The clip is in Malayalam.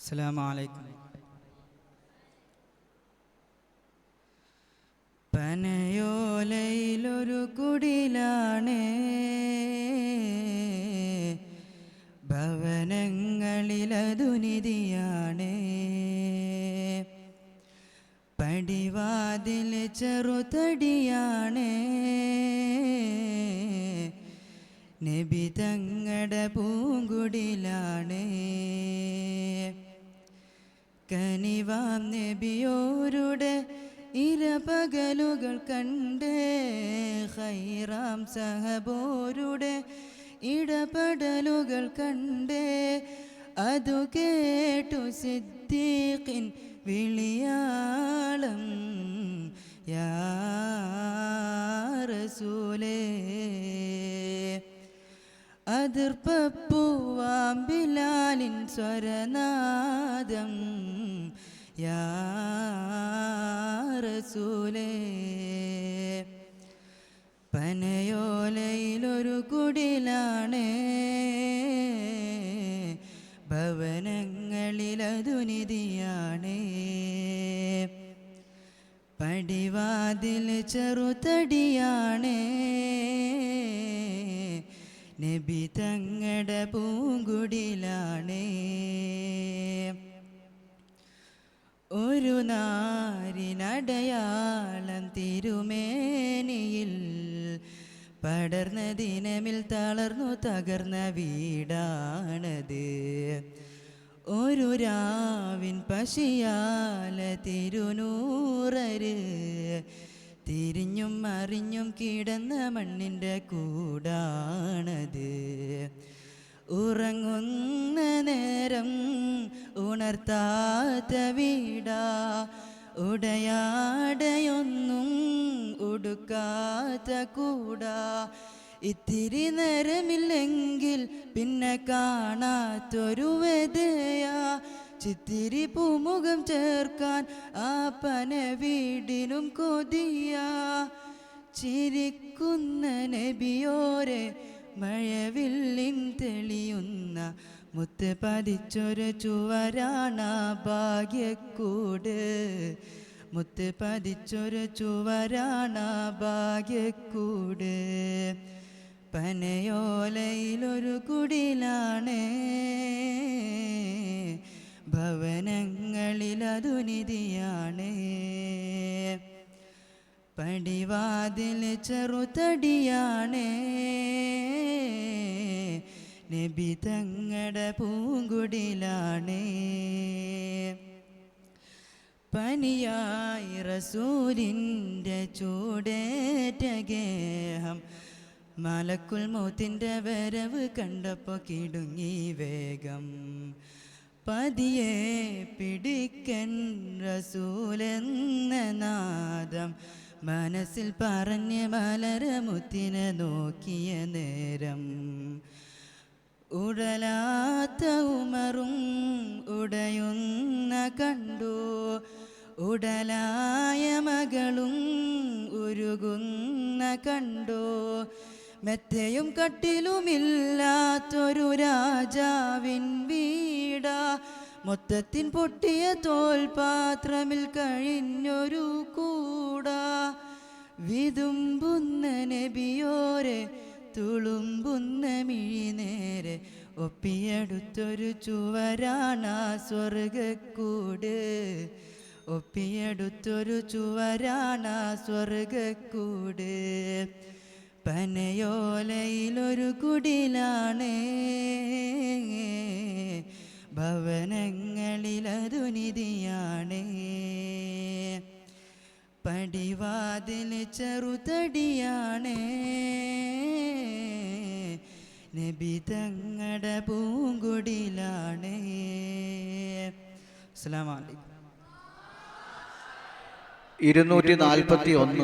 അസ്സലാമു അലൈക്കും. പനയോലയിലൊരു കുടിലാണ്, ഭവനങ്ങളിലതു നിധിയാണ്. പടിവാതിൽ ചെറുതടിയാണ്, നബി തങ്ങളുടെ പൂങ്കുടിലാണ്. കനിവാം നബിയോരുടെ ഇരപകലുകൾ കണ്ട്, ഖൈറാം സഹബോരുടെ ഇടപെടലുകൾ കണ്ട്, അതു കേട്ടു സിദ്ദീഖിൻ വിളിയാളം, യാ റസൂലേ. അതിർപ്പൂവാം ബിലാലിൻ സ്വരനാദം, യാ റസൂലേ. പനയോലയിലൊരു കുടിലാണ്, ഭവനങ്ങളിലതു നിധിയാണ്. പടിവാതിൽ ചെറുതടിയാണ്, നബി തങ്ങളുടെ പൂങ്കുടിലാണ്. ഒരു നാരിനടയാളം തിരുമേനിയിൽ പടർന്ന ദിനമിൽ തളർന്നു തകർന്ന വീടാണത്. ഒരു രാവിൻ പശിയാല തിരുനൂറര് തിരിഞ്ഞും അറിഞ്ഞും കിടന്ന മണ്ണിൻ്റെ കൂടാണത്. ഉറങ്ങുന്ന നേരം ഉണർത്താത്ത വീടാ, ഉടയാടയൊന്നും ഉടുക്കാത്ത കൂടാ. ഇത്തിരി നേരമില്ലെങ്കിൽ പിന്നെ കാണാത്തൊരു വെതയാ, ചിത്തിരി പൂമുഖം ചേർക്കാൻ ആ പന വീടിനും കൊതിയാ. ചിരിക്കുന്ന നബിയോരെ മഴവില്ലിൻ തെളിയുന്ന മുത്ത് പതിച്ചൊരു ചുവരാണ ഭാഗ്യക്കൂട്, മുത്ത് പതിച്ചൊരു ചുവരാണ ഭാഗ്യക്കൂട്. പനയോലയിലൊരു കുടിലാണ്, ഭവനങ്ങളിലതു നിധിയാണ്. പടിവാതിൽ ചെറുതടിയാണ്, നബി തങ്ങളുടെ പൂങ്കുടിലാണ്. പനിയായി റസൂലിൻ്റെ ചൂടേറ്റ ഗേഹം, മലക്കുൽ മൗത്തിൻ്റെ വരവ് കണ്ടപ്പോൾ കിടുങ്ങി വേഗം. പതിയെ പിടിക്കൻ റസൂലെന്ന നാദം മനസ്സിൽ പറഞ്ഞ് മലരമുത്തിനെ നോക്കിയ നേരം, ഉടലാത്ത ഉമറും ഉടയുന്ന കണ്ടു, ഉടലായ മകളും ഉരുകുന്ന കണ്ടു. മെത്തയും കട്ടിലുമില്ലാത്തൊരു രാജാവിൻ വീടാ, മൊത്തത്തിൻ പൊട്ടിയ തോൽപാത്രമിൽ കഴിഞ്ഞൊരു കൂടാ. വിതുമ്പുന്ന നബിയോരെ തുളുമ്പുന്ന മിഴിനേരെ ഒപ്പിയെടുത്തൊരു ചുവരാണ സ്വർഗക്കൂട്, ഒപ്പിയെടുത്തൊരു ചുവരാണ സ്വർഗക്കൂട്. പനയോലയിലൊരു കുടിലാണ്, ഭവനങ്ങളിലതു നിധിയാണ്. പടിവാതിൽ ചെറുതടിയാണ്, നബി തങ്ങളുടെ പൂങ്കുടിലാണ്. അസ്സലാമു അലൈക്കും. 241